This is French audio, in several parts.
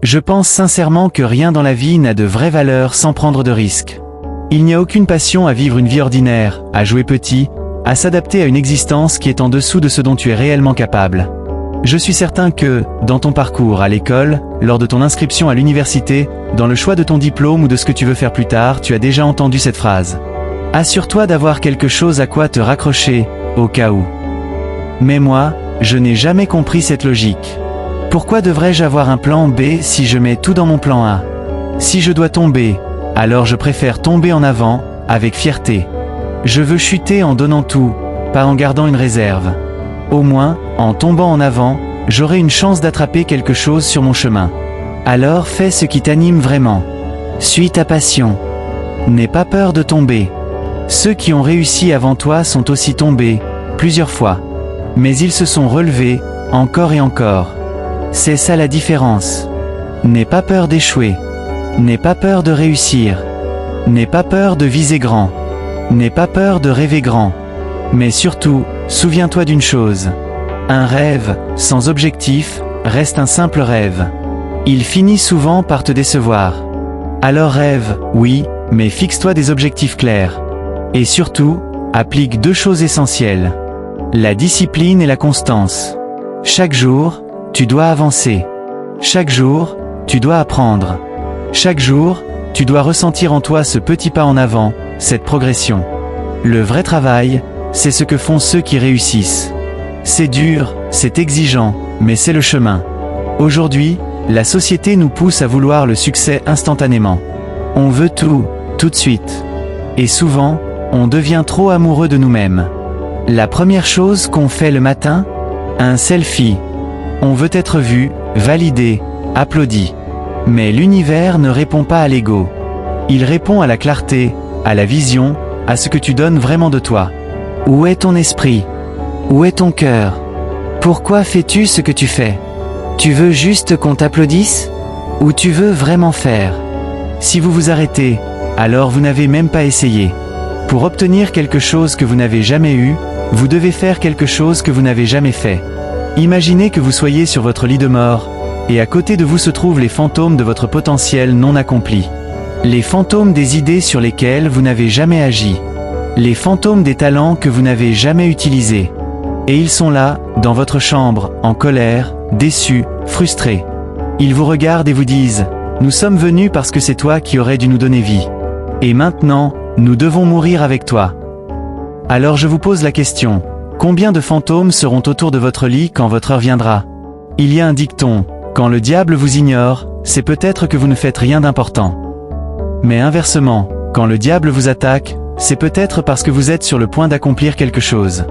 Je pense sincèrement que rien dans la vie n'a de vraie valeur sans prendre de risques. Il n'y a aucune passion à vivre une vie ordinaire, à jouer petit, à s'adapter à une existence qui est en dessous de ce dont tu es réellement capable. Je suis certain que, dans ton parcours à l'école, lors de ton inscription à l'université, dans le choix de ton diplôme ou de ce que tu veux faire plus tard, tu as déjà entendu cette phrase. Assure-toi d'avoir quelque chose à quoi te raccrocher, au cas où. Mais moi, je n'ai jamais compris cette logique. Pourquoi devrais-je avoir un plan B si je mets tout dans mon plan A? Si je dois tomber, alors je préfère tomber en avant, avec fierté. Je veux chuter en donnant tout, pas en gardant une réserve. Au moins, en tombant en avant, j'aurai une chance d'attraper quelque chose sur mon chemin. Alors fais ce qui t'anime vraiment. Suis ta passion. N'aie pas peur de tomber. Ceux qui ont réussi avant toi sont aussi tombés, plusieurs fois. Mais ils se sont relevés, encore et encore. C'est ça la différence. N'aie pas peur d'échouer. N'aie pas peur de réussir. N'aie pas peur de viser grand. N'aie pas peur de rêver grand. Mais surtout, souviens-toi d'une chose. Un rêve, sans objectif, reste un simple rêve. Il finit souvent par te décevoir. Alors rêve, oui, mais fixe-toi des objectifs clairs. Et surtout, applique 2 choses essentielles. La discipline et la constance. Chaque jour, tu dois avancer. Chaque jour, tu dois apprendre. Chaque jour, tu dois ressentir en toi ce petit pas en avant, cette progression. Le vrai travail, c'est ce que font ceux qui réussissent. C'est dur, c'est exigeant, mais c'est le chemin. Aujourd'hui, la société nous pousse à vouloir le succès instantanément. On veut tout, tout de suite. Et souvent, on devient trop amoureux de nous-mêmes. La première chose qu'on fait le matin, un selfie. On veut être vu, validé, applaudi. Mais l'univers ne répond pas à l'ego. Il répond à la clarté, à la vision, à ce que tu donnes vraiment de toi. Où est ton esprit? Où est ton cœur? Pourquoi fais-tu ce que tu fais? Tu veux juste qu'on t'applaudisse? Ou tu veux vraiment faire? Si vous vous arrêtez, alors vous n'avez même pas essayé. Pour obtenir quelque chose que vous n'avez jamais eu, vous devez faire quelque chose que vous n'avez jamais fait. Imaginez que vous soyez sur votre lit de mort, et à côté de vous se trouvent les fantômes de votre potentiel non accompli. Les fantômes des idées sur lesquelles vous n'avez jamais agi. Les fantômes des talents que vous n'avez jamais utilisés. Et ils sont là, dans votre chambre, en colère, déçus, frustrés. Ils vous regardent et vous disent « Nous sommes venus parce que c'est toi qui aurais dû nous donner vie. Et maintenant, nous devons mourir avec toi. » Alors je vous pose la question, combien de fantômes seront autour de votre lit quand votre heure viendra? Il y a un dicton, quand le diable vous ignore, c'est peut-être que vous ne faites rien d'important. Mais inversement, quand le diable vous attaque, c'est peut-être parce que vous êtes sur le point d'accomplir quelque chose.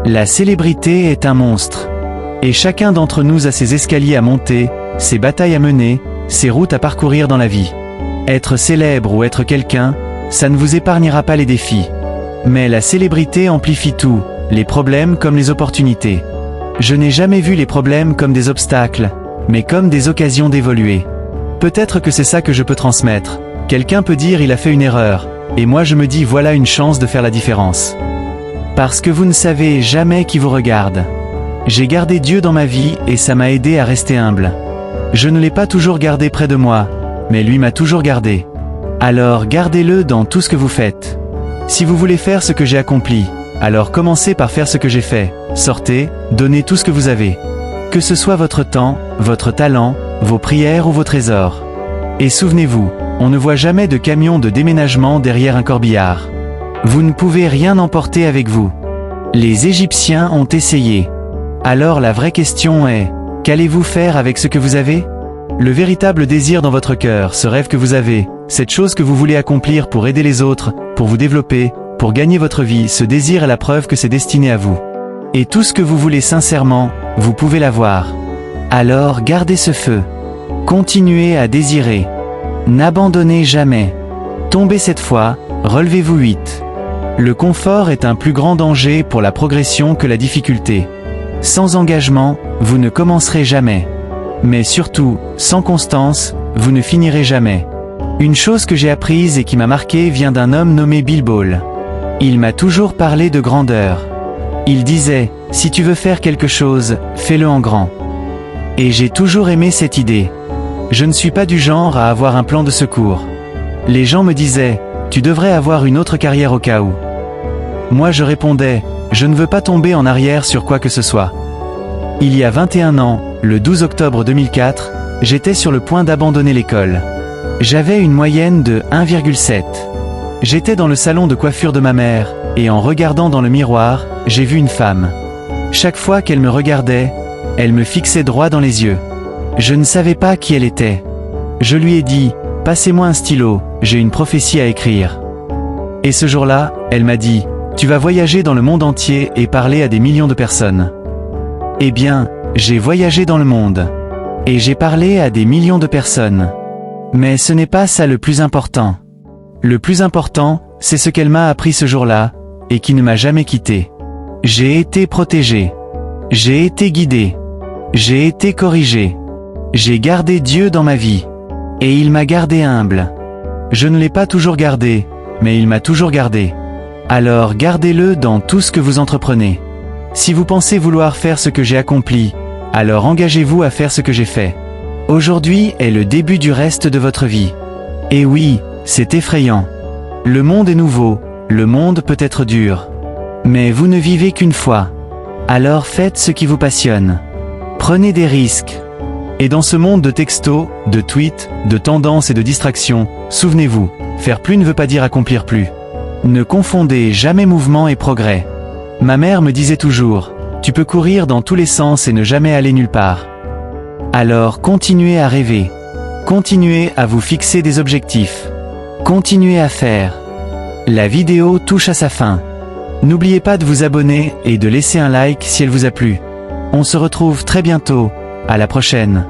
La célébrité est un monstre. Et chacun d'entre nous a ses escaliers à monter, ses batailles à mener, ses routes à parcourir dans la vie. Être célèbre ou être quelqu'un, ça ne vous épargnera pas les défis. Mais la célébrité amplifie tout, les problèmes comme les opportunités. Je n'ai jamais vu les problèmes comme des obstacles, mais comme des occasions d'évoluer. Peut-être que c'est ça que je peux transmettre. Quelqu'un peut dire il a fait une erreur, et moi je me dis voilà une chance de faire la différence. Parce que vous ne savez jamais qui vous regarde. J'ai gardé Dieu dans ma vie et ça m'a aidé à rester humble. Je ne l'ai pas toujours gardé près de moi, mais lui m'a toujours gardé. Alors gardez-le dans tout ce que vous faites. Si vous voulez faire ce que j'ai accompli, alors commencez par faire ce que j'ai fait. Sortez, donnez tout ce que vous avez. Que ce soit votre temps, votre talent, vos prières ou vos trésors. Et souvenez-vous, on ne voit jamais de camion de déménagement derrière un corbillard. Vous ne pouvez rien emporter avec vous. Les Égyptiens ont essayé. Alors la vraie question est, qu'allez-vous faire avec ce que vous avez? Le véritable désir dans votre cœur, ce rêve que vous avez, cette chose que vous voulez accomplir pour aider les autres, pour vous développer, pour gagner votre vie, ce désir est la preuve que c'est destiné à vous. Et tout ce que vous voulez sincèrement, vous pouvez l'avoir. Alors gardez ce feu. Continuez à désirer. N'abandonnez jamais. Tombez cette fois, relevez-vous 8. Le confort est un plus grand danger pour la progression que la difficulté. Sans engagement, vous ne commencerez jamais. Mais surtout, sans constance, vous ne finirez jamais. Une chose que j'ai apprise et qui m'a marqué vient d'un homme nommé Bill Ball. Il m'a toujours parlé de grandeur. Il disait, si tu veux faire quelque chose, fais-le en grand. Et j'ai toujours aimé cette idée. Je ne suis pas du genre à avoir un plan de secours. Les gens me disaient, tu devrais avoir une autre carrière au cas où. Moi je répondais, je ne veux pas tomber en arrière sur quoi que ce soit. Il y a 21 ans, le 12 octobre 2004, j'étais sur le point d'abandonner l'école. J'avais une moyenne de 1,7. J'étais dans le salon de coiffure de ma mère, et en regardant dans le miroir, j'ai vu une femme. Chaque fois qu'elle me regardait, elle me fixait droit dans les yeux. Je ne savais pas qui elle était. Je lui ai dit, passez-moi un stylo, j'ai une prophétie à écrire. Et ce jour-là, elle m'a dit, tu vas voyager dans le monde entier et parler à des millions de personnes. Eh bien, j'ai voyagé dans le monde. Et j'ai parlé à des millions de personnes. Mais ce n'est pas ça le plus important. Le plus important, c'est ce qu'elle m'a appris ce jour-là, et qui ne m'a jamais quitté. J'ai été protégé. J'ai été guidé. J'ai été corrigé. J'ai gardé Dieu dans ma vie. Et il m'a gardé humble. Je ne l'ai pas toujours gardé, mais il m'a toujours gardé. Alors gardez-le dans tout ce que vous entreprenez. Si vous pensez vouloir faire ce que j'ai accompli, alors engagez-vous à faire ce que j'ai fait. Aujourd'hui est le début du reste de votre vie. Et oui, c'est effrayant. Le monde est nouveau, le monde peut être dur. Mais vous ne vivez qu'une fois. Alors faites ce qui vous passionne. Prenez des risques. Et dans ce monde de textos, de tweets, de tendances et de distractions, souvenez-vous, faire plus ne veut pas dire accomplir plus. Ne confondez jamais mouvement et progrès. Ma mère me disait toujours, tu peux courir dans tous les sens et ne jamais aller nulle part. Alors continuez à rêver. Continuez à vous fixer des objectifs. Continuez à faire. La vidéo touche à sa fin. N'oubliez pas de vous abonner et de laisser un like si elle vous a plu. On se retrouve très bientôt. À la prochaine.